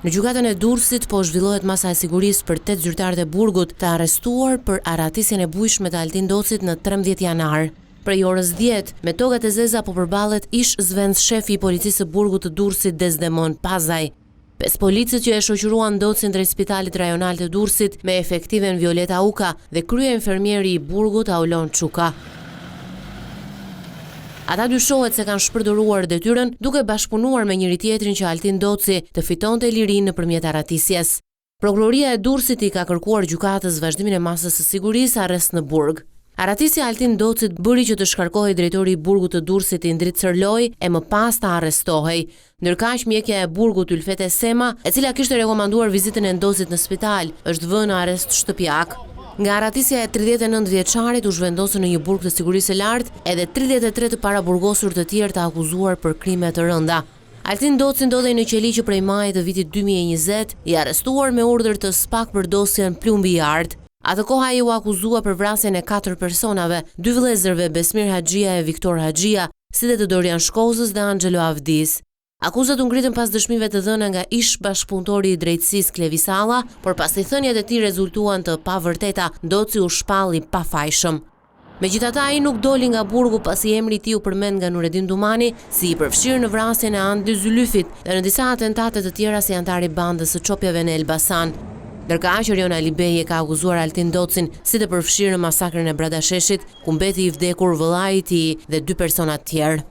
Në gjykatën e Durrësit po zhvillohet masa e sigurisë për 8 zyrtarët e burgut të arrestuar për arratisjen e bujshme të Altin Docit në 13 janar. Prej orës 10, me togat e zeza po përballet ish zvenc shefi i policisë së burgut të Durrësit Desdemon Pazaj. 5 policët që e shoqëruan Docin drejt Spitalit Rajonal të Durrësit me efektiven Violeta Uka dhe krye infermieri i burgut Aulon Çuka. Ata dyshohet se kanë shpërdoruar detyrën duke bashkëpunuar me njëri tjetrin që Altin Doci të fitonte lirinë nëpërmjet arratisjes. Prokuroria e Durrësit i ka kërkuar gjykatës vazhdimin e masës së sigurisë arrest në burg. Arratisja e Altin Docit bëri që të shkarkohej drejtori i burgut të Durrësit Indrit Sërloj e më pas të arrestohej. Ndërkaq mjekja e burgut Ylfete Sema, e cila kishte rekomanduar vizitën e Docit në spital, është vënë në arrest shtëpiak. Nga arratisja e 39 vjeçarit u zhvendosën në një burg të sigurisë së lartë edhe 33 të paraburgosur të tjerë të akuzuar për krime të rënda. Altin Doci ndodhej në Qeliqë prej majit të vitit 2020, i arrestuar me urdhër të SPAK për dosjen Plumbi i Art. Atë kohë ai u akuzua për vrasjen e 4 personave, 2 vëllezërve Besmir Haxhia e Viktor Haxhia, si dhe të Dorian Shkozës dhe Angelo Avdis. Akuzat u ngritën pas dëshmive të dhëna nga ish bashkëpunëtori i drejtësisë Klevi Salla, por pasi thëniet e tij rezultuan të pavërteta, Doci u shpalli pafajshëm. Megjithatë ai nuk doli nga burgu pasi emri i tij u përmend nga Nuredin Dumani si i përfshirë në vrasjen e Andli Zylyfit dhe në disa atentate të tjera si antar i bandës së çopjave në Elbasan. Ndërkaq Orion Alibej e ka akuzuar Altin Docin si të përfshirë në masakrën e Bradasheshit, ku mbeti i vdekur vëllai i tij dhe 2 persona të tjerë.